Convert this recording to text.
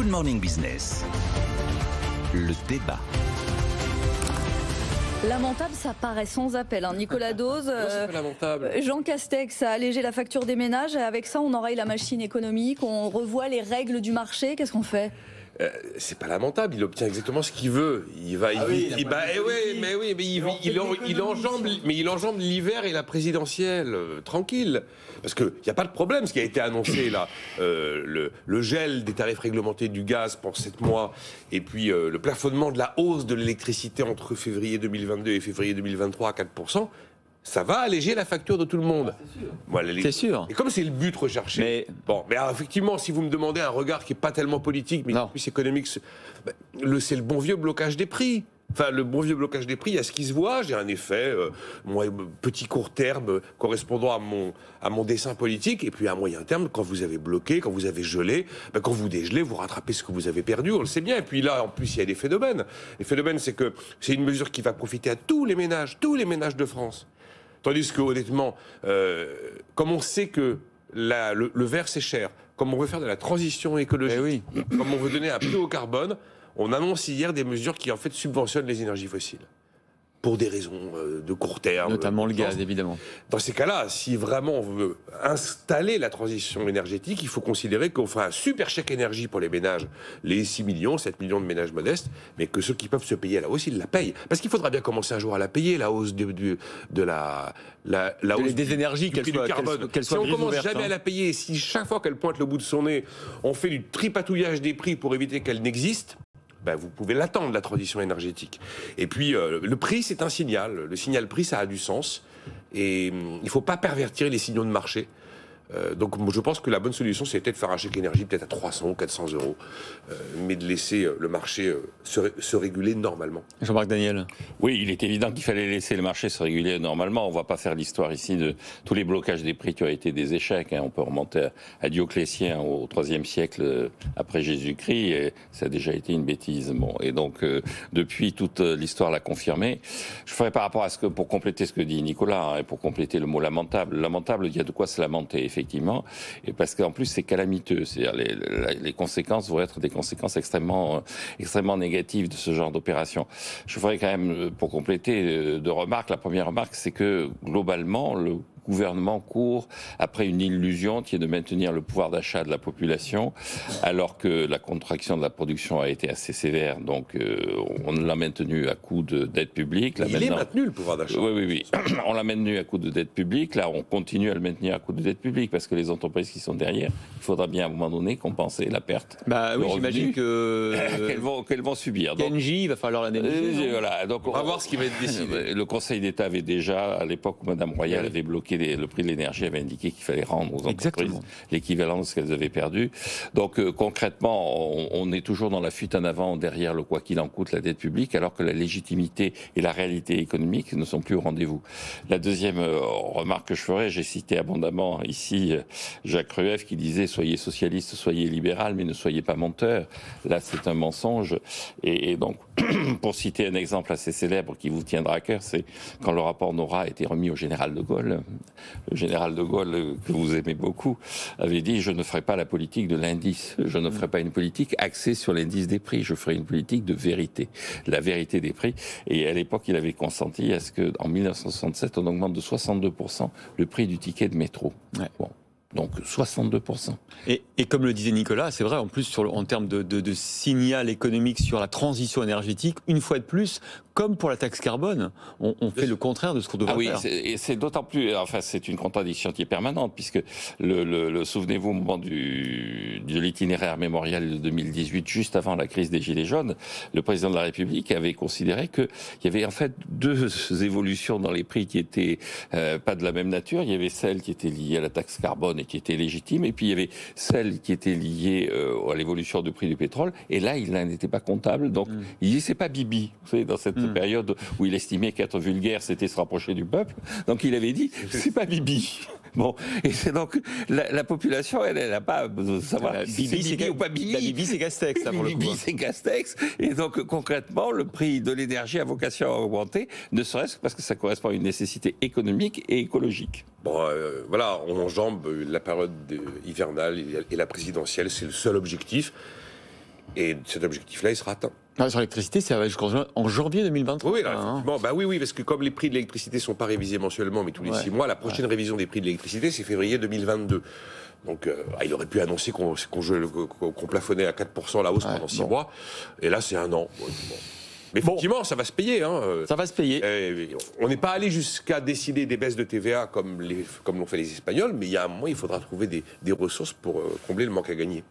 Good Morning Business. Le débat. Lamentable, ça paraît sans appel. Nicolas Dose, c'est pas lamentable. Jean Castex a allégé la facture des ménages. Avec ça, on enraye la machine économique, on revoit les règles du marché. Qu'est-ce qu'on fait ? C'est pas lamentable, il obtient exactement ce qu'il veut. Il enjambe l'hiver et la présidentielle, tranquille. Parce qu'il n'y a pas de problème, ce qui a été annoncé là, le gel des tarifs réglementés du gaz pour 7 mois, et puis le plafonnement de la hausse de l'électricité entre février 2022 et février 2023 à 4%. Ça va alléger la facture de tout le monde. C'est sûr. Et comme c'est le but recherché. Mais alors, effectivement, si vous me demandez un regard qui n'est pas tellement politique, mais plus économique, c'est le bon vieux blocage des prix. Enfin, le bon vieux blocage des prix, il y a ce qui se voit. J'ai un effet, petit court terme, correspondant à mon dessin politique. Et puis à moyen terme, quand vous avez bloqué, quand vous avez gelé, quand vous dégelez, vous rattrapez ce que vous avez perdu. On le sait bien. Et puis là, en plus, il y a des phénomènes. Les phénomènes, c'est que c'est une mesure qui va profiter à tous les ménages de France. Tandis que, honnêtement, comme on sait que le vert c'est cher, comme on veut faire de la transition écologique, comme on veut donner un prix au carbone, on annonce hier des mesures qui en fait subventionnent les énergies fossiles. Pour des raisons de court terme. Notamment le gaz, évidemment. Dans ces cas-là, si vraiment on veut installer la transition énergétique, il faut considérer qu'on fera un super chèque énergie pour les ménages, les 6 millions, 7 millions de ménages modestes, mais que ceux qui peuvent se payer la hausse, ils la payent. Parce qu'il faudra bien commencer un jour à la payer, la hausse des énergies, du prix du carbone. Si on commence jamais à la payer, si chaque fois qu'elle pointe le bout de son nez, on fait du tripatouillage des prix pour éviter qu'elle n'existe, vous pouvez l'attendre, la transition énergétique. Et puis, le prix, c'est un signal. Le signal prix, ça a du sens. Et il ne faut pas pervertir les signaux de marché. Donc, je pense que la bonne solution, c'est peut-être de faire un chèque énergie peut-être à 300 ou 400 euros, mais de laisser le marché se réguler normalement. Jean-Marc Daniel. Oui, il est évident qu'il fallait laisser le marché se réguler normalement. On ne va pas faire l'histoire ici de tous les blocages des prix qui ont été des échecs. On peut remonter à Dioclétien au IIIe siècle après Jésus-Christ, et ça a déjà été une bêtise. Et donc, depuis, toute l'histoire l'a confirmé. Je ferai par rapport à pour compléter ce que dit Nicolas, et pour compléter le mot lamentable. Lamentable, il y a de quoi se lamenter, effectivement, et parce qu'en plus c'est calamiteux, c'est-à-dire les conséquences vont être des conséquences extrêmement négatives de ce genre d'opération. Je ferai quand même, pour compléter, deux remarques. La première remarque, c'est que globalement le gouvernement court après une illusion qui est de maintenir le pouvoir d'achat de la population, alors que la contraction de la production a été assez sévère, donc on l'a maintenu à coup d'aide publique. Il est maintenu, le pouvoir d'achat. Oui. On l'a maintenu à coup de dette publique, là on continue à le maintenir à coup de dette publique, parce que les entreprises qui sont derrière, il faudra bien à un moment donné compenser la perte. J'imagine que qu'elles vont subir. Kenji, il va falloir l'indemniser. Voilà, donc on va voir ce qui va être décidé. Le Conseil d'État avait déjà, à l'époque où Mme Royal avait bloqué le prix de l'énergie, avait indiqué qu'il fallait rendre aux entreprises l'équivalent de ce qu'elles avaient perdu. Donc concrètement, on est toujours dans la fuite en avant derrière le quoi qu'il en coûte, la dette publique, alors que la légitimité et la réalité économique ne sont plus au rendez-vous. La deuxième remarque que je ferai, j'ai cité abondamment ici Jacques Rueff qui disait « Soyez socialiste, soyez libéral, mais ne soyez pas menteur ». Là, c'est un mensonge. Et donc, pour citer un exemple assez célèbre qui vous tiendra à cœur, c'est quand le rapport Nora a été remis au général de Gaulle. Le général de Gaulle, que vous aimez beaucoup, avait dit « Je ne ferai pas la politique de l'indice. Je ne ferai pas une politique axée sur l'indice des prix. Je ferai une politique de vérité. La vérité des prix. » Et à l'époque, il avait consenti à ce qu'en 1967, on augmente de 62% le prix du ticket de métro. Donc 62%. Et comme le disait Nicolas, c'est vrai, en plus en termes de signal économique sur la transition énergétique, une fois de plus, comme pour la taxe carbone, on fait le contraire de ce qu'on devrait faire. Et c'est d'autant plus, c'est une contradiction qui est permanente, puisque souvenez-vous, au moment de l'itinéraire mémorial de 2018, juste avant la crise des Gilets jaunes, le président de la République avait considéré qu'il y avait en fait deux évolutions dans les prix qui étaient pas de la même nature. Il y avait celle qui était liée à la taxe carbone et qui était légitime, et puis il y avait celle qui était liée à l'évolution du prix du pétrole, et là il n'en était pas comptable, donc il dit c'est pas Bibi, vous savez, dans cette période où il estimait qu'être vulgaire c'était se rapprocher du peuple, donc il avait dit c'est pas Bibi. Bon, et c'est donc la population, elle n'a pas besoin de savoir si c'est Bibi ou pas Bibi. La Bibi, c'est Castex, là, pour le coup. Bibi, c'est Castex. Et donc, concrètement, le prix de l'énergie a vocation à augmenter, ne serait-ce que parce que ça correspond à une nécessité économique et écologique. Bon, on enjambe la période hivernale et la présidentielle, c'est le seul objectif. Et cet objectif-là, il sera atteint. Sur l'électricité, ça va jusqu'en janvier 2023. Oui, effectivement. Oui, parce que comme les prix de l'électricité ne sont pas révisés mensuellement, mais tous les 6 mois, la prochaine révision des prix de l'électricité, c'est février 2022. Donc, il aurait pu annoncer qu'on plafonnait à 4% la hausse pendant 6 mois. Et là, c'est 1 an. Mais effectivement, ça va se payer. Ça va se payer. On n'est pas allé jusqu'à décider des baisses de TVA comme l'ont fait les Espagnols, mais il y a un moment, il faudra trouver des ressources pour combler le manque à gagner.